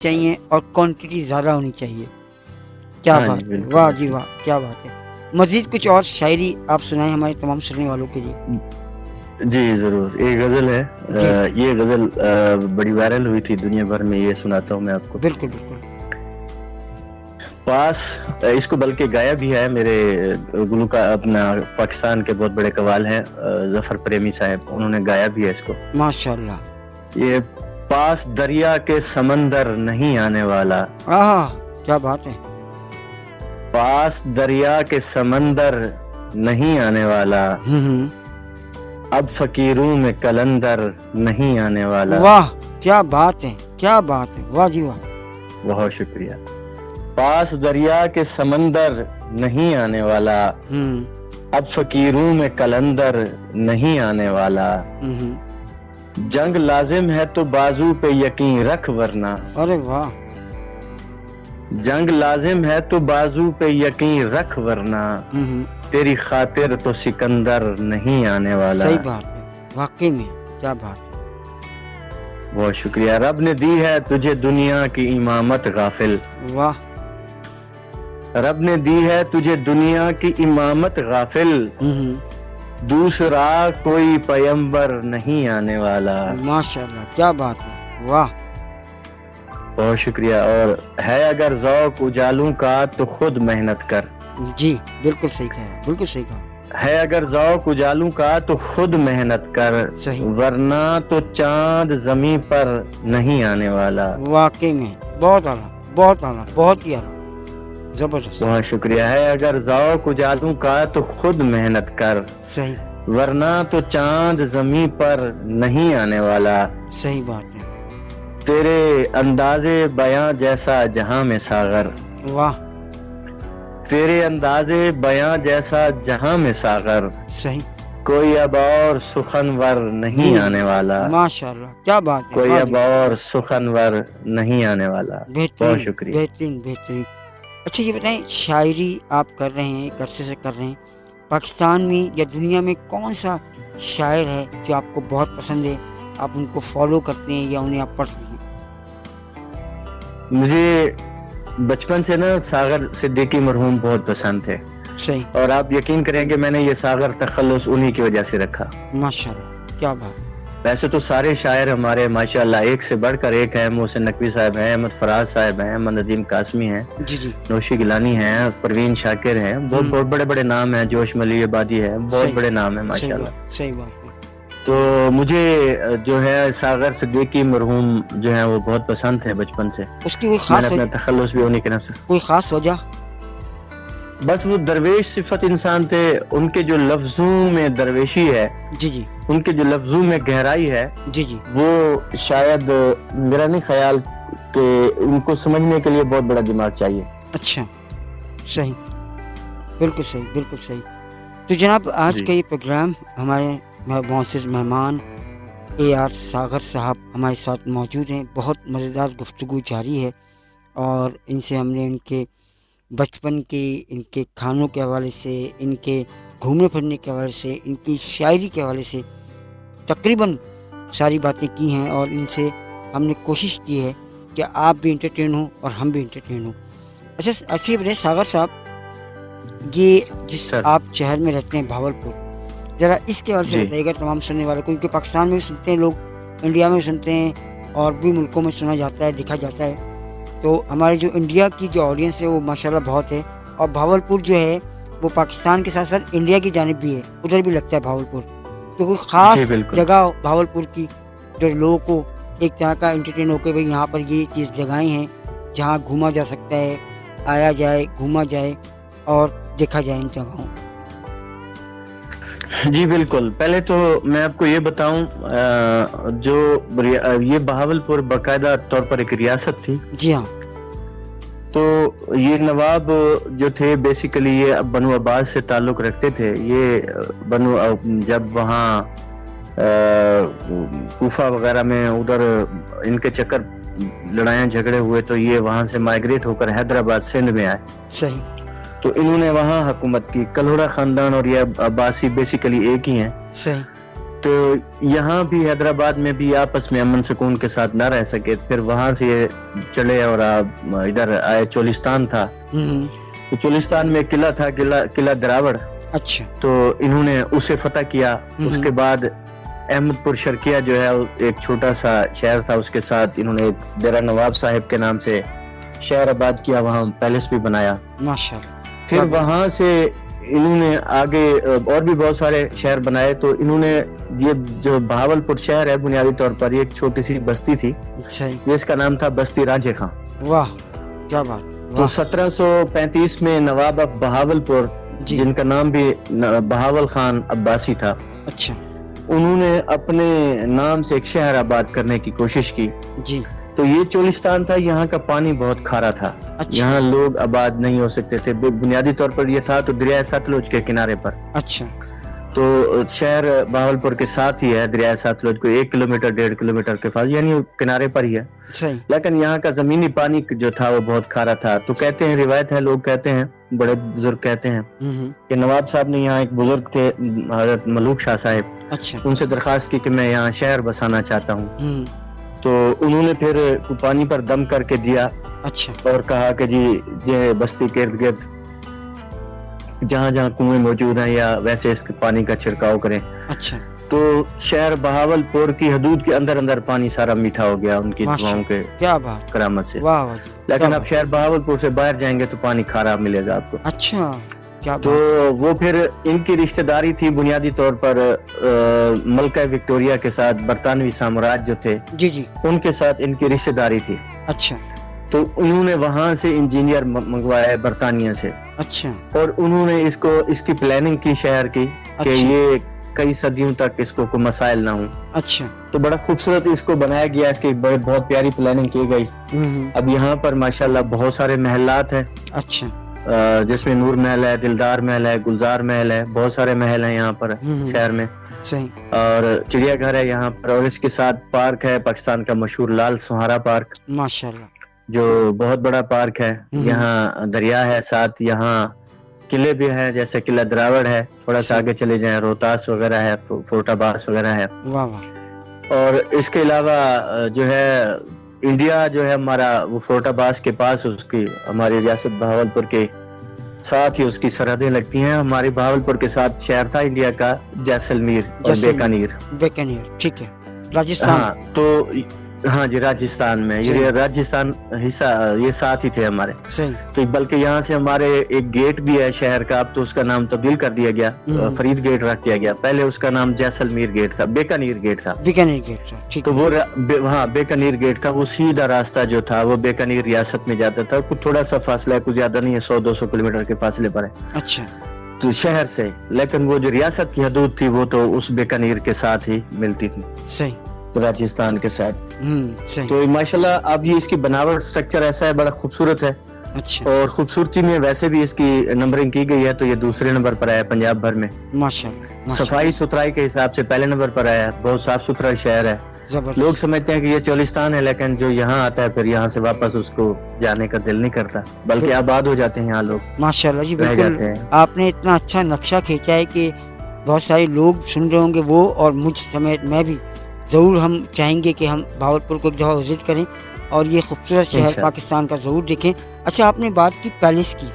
چاہیے اور کوانٹٹی زیادہ ہونی چاہیے. کیا ہاں بات جی ہے، بالکل واہ جی ایسے. واہ، کیا بات ہے. مزید کچھ اور شاعری آپ سنائیں ہمارے تمام سننے والوں کے لیے. جی ضرور. ایک غزل ہے، جی یہ غزل بڑی وائرل ہوئی تھی دنیا بھر میں، یہ سناتا ہوں میں آپ کو. بالکل بالکل. پاس اس کو بلکہ گایا بھی ہے میرے گلوکار اپنا پاکستان کے بہت بڑے قوال ہیں ظفر پریمی صاحب، انہوں نے گایا بھی ہے اس کو. ماشاء اللہ. یہ پاس دریا کے سمندر نہیں آنے والا، کیا بات ہے. پاس دریا کے سمندر نہیں آنے والا، اب فقیروں میں کلندر نہیں آنے والا. واہ کیا بات ہے، کیا بات ہے، واہ جی واہ. بہت شکریہ. پاس دریا کے سمندر نہیں آنے والا، اب فقیروں میں کلندر نہیں آنے والا. جنگ لازم ہے تو بازو پہ یقین رکھ ورنہ، ارے واہ. جنگ لازم ہے تو بازو پہ یقین رکھ ورنہ، تیری خاطر تو سکندر نہیں آنے والا. صحیح بات ہے، واقعی میں کیا بات ہے. بہت شکریہ. رب نے دی ہے تجھے دنیا کی امامت غافل، واہ. رب نے دی ہے تجھے دنیا کی امامت غافل، دوسرا کوئی پیمبر نہیں آنے والا. ماشاء اللہ کیا بات ہے، واہ. بہت شکریہ. اور ہے اگر ذوق اجالوں کا تو خود محنت کر، جی بالکل صحیح کہا، بالکل صحیح کہا. ہے اگر ذوق اجالوں کا تو خود محنت کر، صحیح. ورنہ تو چاند زمین پر نہیں آنے والا. واقعی میں بہت اعلیٰ، بہت اعلیٰ، بہت ہی اعلیٰ، زبردست. بہت شکریہ. ہے اگر ذوق اجالوں کا تو خود محنت کر، صحیح. ورنہ تو چاند زمین پر نہیں آنے والا. صحیح بات ہے. تیرے انداز بیاں جیسا جہاں میں ساغر، واہ. تیرے انداز بیاں جیسا جہاں میں ساغر، صحیح. کوئی اب اور سخنور نہیں آنے والا. ماشاء اللہ کیا بات ہے. کوئی اب اور سخنور نہیں آنے والا. بہت شکریہ. بہترین بہترین. اچھا یہ بتائیں، شاعری آپ کر رہے ہیں، ایک عرصے سے کر رہے ہیں، پاکستان میں یا دنیا میں کون سا شاعر ہے جو آپ کو بہت پسند ہے، آپ ان کو فالو کرتے ہیں یا انہیں آپ پڑھتے ہیں؟ مجھے بچپن سے نا ساغر صدیقی مرحوم بہت پسند تھے. صحیح. اور آپ یقین کریں کہ میں نے یہ ساغر تخلص انہی کی وجہ سے رکھا. ماشاءاللہ کیا بات. ویسے تو سارے شاعر ہمارے ماشاءاللہ ایک سے بڑھ کر ایک ہیں. محسن نقوی صاحب ہیں، احمد فراز صاحب ہیں، احمد ندیم قاسمی ہیں، جی جی. نوشی گیلانی ہیں، پروین شاکر ہیں، بہت بڑے بڑے نام ہیں، جوش ملی عبادی ہے، بہت بڑے نام ہیں ماشاءاللہ. صحیح بات ہے. تو مجھے جو ہے ساغر صدیقی مرحوم جو ہے وہ بہت پسند تھے بچپن سے. اس کی کوئی میں نے خاص اپنا تخلص بھی انہی کے نام سے. کوئی خاص وجہ؟ بس وہ درویش صفت انسان تھے. ان کے جو لفظوں میں درویشی ہے، جی جی، ان کے جو لفظوں میں گہرائی ہے، جی جی، وہ شاید میرا نہیں خیال کہ ان کو سمجھنے کے لیے بہت بڑا دماغ چاہیے. اچھا صحیح، بالکل صحیح، بالکل صحیح. تو جناب آج کا یہ پروگرام ہمارے معزز مہمان اے آر ساغر صاحب ہمارے ساتھ موجود ہیں. بہت مزیدار گفتگو جاری ہے اور ان سے ہم نے ان کے بچپن کے، ان کے کھانوں کے حوالے سے، ان کے گھومنے پھرنے کے حوالے سے، ان کی شاعری کے حوالے سے تقریباً ساری باتیں کی ہیں. اور ان سے ہم نے کوشش کی ہے کہ آپ بھی انٹرٹین ہوں اور ہم بھی انٹرٹین ہوں. اچھا یہ بتائیں ساغر صاحب، یہ جس آپ شہر میں رہتے ہیں بھاولپور، ذرا اس کے حوالے سے بتائیے گا تمام سننے والوں کو، کیونکہ پاکستان میں بھی سنتے ہیں لوگ، انڈیا میں بھی سنتے ہیں اور بھی ملکوں میں سنا جاتا ہے، دیکھا جاتا ہے. تو ہمارے جو انڈیا کی جو آڈینس ہے وہ ماشاءاللہ بہت ہے، اور بھاولپور جو ہے وہ پاکستان کے ساتھ ساتھ انڈیا کی جانب بھی ہے، ادھر بھی لگتا ہے بھاولپور. تو کوئی خاص جگہ بھاولپور کی جو لوگوں کو ایک طرح کا انٹرٹین ہو کے بھائی یہاں پر یہ چیز جگہیں ہیں جہاں گھوما جا سکتا ہے، آیا جائے، گھوما جائے اور دیکھا جائے ان جگہوں. جی بالکل. پہلے تو میں آپ کو یہ بتاؤں، جو یہ بہاولپور باقاعدہ طور پر ایک ریاست تھی. جی ہاں. تو یہ نواب جو تھے بیسیکلی یہ بنو عباس سے تعلق رکھتے تھے. یہ جب وہاں کوفہ وغیرہ میں ادھر ان کے چکر لڑائیاں جھگڑے ہوئے تو یہ وہاں سے مائگریٹ ہو کر حیدرآباد سندھ میں آئے. صحیح. تو انہوں نے وہاں حکومت کی. کلہوڑا خاندان اور یہ عباسی بیسیکلی ایک ہی ہیں. صحیح. تو یہاں بھی حیدرآباد میں بھی آپس میں امن سکون کے ساتھ نہ رہ سکے، پھر وہاں سے چلے اور ادھر آئے، چولستان تھا، تو چولستان میں قلعہ تھا، قلعہ دراوڑ، اچھا، تو انہوں نے اسے فتح کیا۔ اس کے بعد احمد پور شرقیہ جو ہے ایک چھوٹا سا شہر تھا، اس کے ساتھ انہوں نے ایک ڈیرہ نواب صاحب کے نام سے شہر آباد کیا، وہاں پیلس بھی بنایا ماشاءاللہ۔ پھر وہاں سے انہوں نے آگے اور بھی بہت سارے شہر بنائے، تو انہوں نے یہ جو بہاول پور شہر ہے بنیادی طور پر یہ ایک چھوٹی سی بستی تھی، جس کا نام تھا بستی راجے خان۔ واہ کیا بات۔ تو 1735 میں نواب آف بہاول پور، جن کا نام بھی بہاول خان عباسی تھا، اچھا، انہوں نے اپنے نام سے ایک شہر آباد کرنے کی کوشش کی۔ جی، تو یہ چولستان تھا، یہاں کا پانی بہت کھارا تھا، یہاں لوگ آباد نہیں ہو سکتے تھے، بنیادی طور پر یہ تھا تو دریائے ستلج کے کنارے پر۔ اچھا، تو شہر بہاولپور کے ساتھ ہی ہے، دریائے ستلج کو 1 کلومیٹر 1.5 کلومیٹر کے پاس، یعنی کنارے پر ہی ہے، لیکن یہاں کا زمینی پانی جو تھا وہ بہت کھارا تھا۔ تو کہتے ہیں، روایت ہے، لوگ کہتے ہیں، بڑے بزرگ کہتے ہیں کہ نواب صاحب نے یہاں ایک بزرگ تھے حضرت ملوک شاہ صاحب، ان سے درخواست کی کہ میں یہاں شہر بسانا چاہتا ہوں، تو انہوں نے پھر پانی پر دم کر کے دیا، اور کہا کہ جی یہ بستی کے ارد گرد جہاں جہاں کنویں موجود ہیں یا ویسے اس کے پانی کا چھڑکاؤ کریں۔ اچھا، تو شہر بہاول پور کی حدود کے اندر اندر پانی سارا میٹھا ہو گیا ان کی دعاؤں کے کرامت سے۔ لیکن اب شہر بہاول پور سے باہر جائیں گے تو پانی کھارا ملے گا آپ کو۔ اچھا، تو وہ پھر ان کی رشتہ داری تھی بنیادی طور پر ملکہ وکٹوریہ کے ساتھ، برطانوی سامراج جو تھے ان کے ساتھ ان کی رشتہ داری تھی۔ اچھا، تو انہوں نے وہاں سے انجینئر منگوایا ہے برطانیہ سے، اچھا، اور انہوں نے اس کی پلاننگ کی شہر کی کہ یہ کئی صدیوں تک اس کو کوئی مسائل نہ ہوں۔ اچھا، تو بڑا خوبصورت اس کو بنایا گیا، اس کی بہت پیاری پلاننگ کی گئی۔ اب یہاں پر ماشاءاللہ بہت سارے محلات ہیں، اچھا، جس میں نور محل ہے، دلدار محل ہے، گلزار محل ہے، بہت سارے محل ہیں یہاں پر شہر میں، اور چڑیا گھر ہے یہاں پر، اور اس کے ساتھ پارک ہے پاکستان کا مشہور لال سہارا پارک، ماشاءاللہ، جو بہت بڑا پارک ہے۔ یہاں دریا ہے، ساتھ یہاں قلعے بھی ہیں، جیسے قلعہ دراوڑ ہے، تھوڑا سا آگے چلے جائیں روہتاس وغیرہ ہے، فورٹ عباس وغیرہ ہے۔ اور اس کے علاوہ جو ہے انڈیا جو ہے ہمارا، وہ فورٹ عباس کے پاس اس کی ہماری ریاست بہاولپور کے ساتھ ہی اس کی سرحدیں لگتی ہیں۔ ہماری بہاولپور کے ساتھ شہر تھا انڈیا کا جیسلمیر اور بیکانیر، ٹھیک ہے، راجستھان۔ ہاں، تو ہاں جی، راجستھان میں، یہ راجستھان حصہ، یہ ساتھ ہی تھے ہمارے۔ تو بلکہ یہاں سے ہمارے ایک گیٹ بھی ہے شہر کا، اب تو اس کا نام تبدیل کر دیا گیا، فرید گیٹ رکھ دیا گیا، پہلے اس کا نام جیسلمیر گیٹ تھا، بیکانیر گیٹ تھا۔ تو وہ ہاں بیکانیر گیٹ تھا، وہ سیدھا راستہ جو تھا وہ بیکانیر ریاست میں جاتا تھا، کچھ تھوڑا سا فاصلہ ہے، کچھ زیادہ نہیں ہے، 100-200 کلومیٹر کے فاصلے پر ہے۔ اچھا، تو شہر سے، لیکن وہ جو ریاست کی حدود تھی وہ تو اس بیکانیر کے ساتھ ہی ملتی تھی، صحیح، راجستھان کے ساتھ۔ تو ماشاءاللہ اب یہ اس کی بناوٹ سٹرکچر ایسا ہے، بڑا خوبصورت ہے، اور خوبصورتی میں ویسے بھی اس کی نمبرنگ کی گئی ہے، تو یہ دوسرے نمبر پر آیا پنجاب بھر میں۔ صفائی ستھرائی کے حساب سے پہلے نمبر پر آیا، بہت صاف ستھرا شہر ہے۔ لوگ سمجھتے ہیں کہ یہ چولستان ہے، لیکن جو یہاں آتا ہے پھر یہاں سے واپس اس کو جانے کا دل نہیں کرتا، بلکہ آباد ہو جاتے ہیں یہاں لوگ، ماشاءاللہ جی، بالکل آپ نے اتنا اچھا نقشہ کھینچا ہے کہ بہت سارے لوگ سن رہے ہوں گے، وہ اور مجھ سمیت میں بھی ضرور ہم چاہیں گے کہ ہم بہاولپور کو ایک دفعہ وزٹ کریں اور یہ خوبصورت شہر پاکستان کا ضرور دیکھیں۔ اچھا، آپ نے بات کی پیلس کی،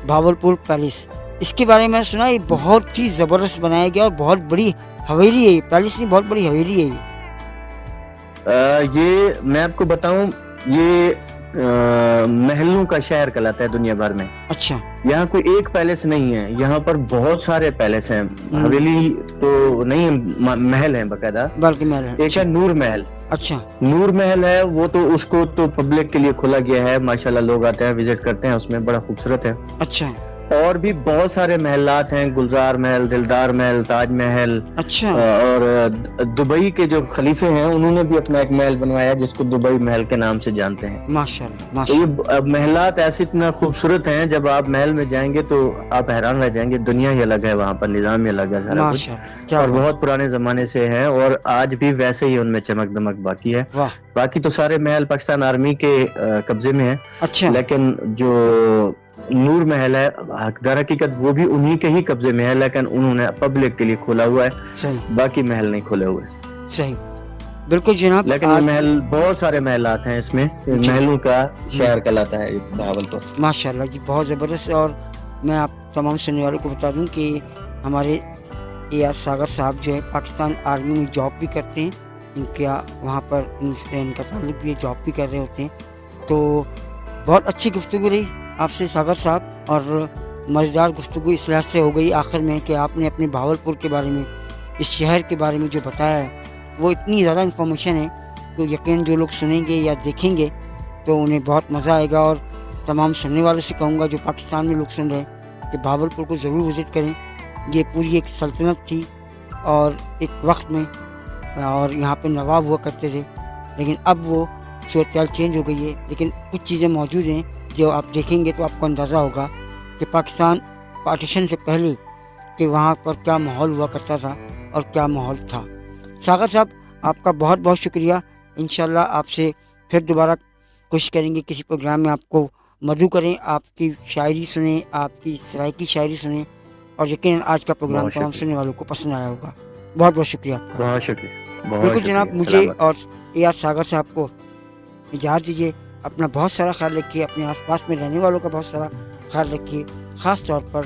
بہاولپور پیلس، اس کے بارے میں سنا ہے بہت ہی زبردست بنایا گیا اور بہت بڑی حویلی ہے، یہ پیلس نہیں، بہت بڑی حویلی ہے یہ میں آپ کو بتاؤں، یہ محلوں کا شہر کہلاتا ہے دنیا بھر میں۔ اچھا، یہاں کوئی ایک پیلس نہیں ہے، یہاں پر بہت سارے پیلس ہیں، حویلی تو نہیں، محل ہیں باقاعدہ، بلکہ محل ہے۔ ایک ہے نور محل۔ اچھا، نور محل ہے، وہ تو اس کو تو پبلک کے لیے کھلا گیا ہے، ماشاءاللہ لوگ آتے ہیں، وزٹ کرتے ہیں، اس میں بڑا خوبصورت ہے۔ اچھا، اور بھی بہت سارے محلات ہیں، گلزار محل، دلدار محل، تاج محل۔ اچھا، اور دبئی کے جو خلیفے ہیں انہوں نے بھی اپنا ایک محل بنوایا جس کو دبئی محل کے نام سے جانتے ہیں۔ ماشاءاللہ، یہ محلات ایسے اتنا خوبصورت ہیں، جب آپ محل میں جائیں گے تو آپ حیران رہ جائیں گے، دنیا ہی الگ ہے وہاں پر، نظام ہی الگ ہے سارا کچھ، اور بہت پرانے زمانے سے ہیں، اور آج بھی ویسے ہی ان میں چمک دمک باقی ہے۔ باقی تو سارے محل پاکستان آرمی کے قبضے میں ہیں۔ اچھا، لیکن جو نور محل ہے، در حقیقت وہ بھی انہی کے ہی قبضے میں ہے، لیکن انہوں نے پبلک کے لیے کھولا ہوا ہے، صحیح باقی محل نہیں کھولے ہوئے. صحیح بالکل جناب. لیکن یہ محل بہت سارے محلات ہیں اس میں، محلوں کا شہر کہلاتا ہے بہاولپور. ماشاء اللہ جی بہت زبردست. اور میں آپ تمام سننے والوں کو بتا دوں کہ ہمارے اے آر ساگر صاحب جو ہے پاکستان آرمی میں جاب بھی کرتے ہیں، ان کا وہاں پر ان کا تعلق بھی ہے، جاب بھی کر رہے ہوتے ہیں. تو بہت اچھی گفتگو رہی آپ سے ساگر صاحب، اور مزیدار گفتگو اس لحاظ سے ہو گئی آخر میں کہ آپ نے اپنے بہاولپور کے بارے میں، اس شہر کے بارے میں جو بتایا ہے وہ اتنی زیادہ انفارمیشن ہے کہ یقین جو لوگ سنیں گے یا دیکھیں گے تو انہیں بہت مزہ آئے گا. اور تمام سننے والوں سے کہوں گا جو پاکستان میں لوگ سن رہے ہیں کہ بہاولپور کو ضرور وزٹ کریں. یہ پوری ایک سلطنت تھی اور ایک وقت میں، اور یہاں پہ نواب ہوا کرتے تھے، لیکن اب وہ صورتحال چینج ہو گئی ہے. لیکن کچھ چیزیں موجود ہیں جو آپ دیکھیں گے تو آپ کو اندازہ ہوگا کہ پاکستان پارٹیشن سے پہلے کہ وہاں پر کیا ماحول ہوا کرتا تھا اور کیا ماحول تھا. ساگر صاحب آپ کا بہت بہت شکریہ. انشاءاللہ آپ سے پھر دوبارہ کوشش کریں گے کسی پروگرام میں آپ کو مدعو کریں، آپ کی شاعری سنیں، آپ کی سرائکی شاعری سنیں، اور یقیناً آج کا پروگرام تمام سننے والوں کو پسند آیا ہوگا. بہت بہت شکریہ آپ کا. بہت شکریہ. بالکل جناب، مجھے اور اے آر ساگر صاحب کو اجازت دیجیے. اپنا بہت سارا خیال رکھیے، اپنے آس پاس میں رہنے والوں کا بہت سارا خیال رکھیے، خاص طور پر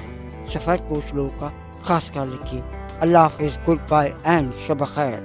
سفید پوش لوگوں کا خاص خیال رکھیے. اللہ حافظ، گڈ بائے اینڈ شب خیر.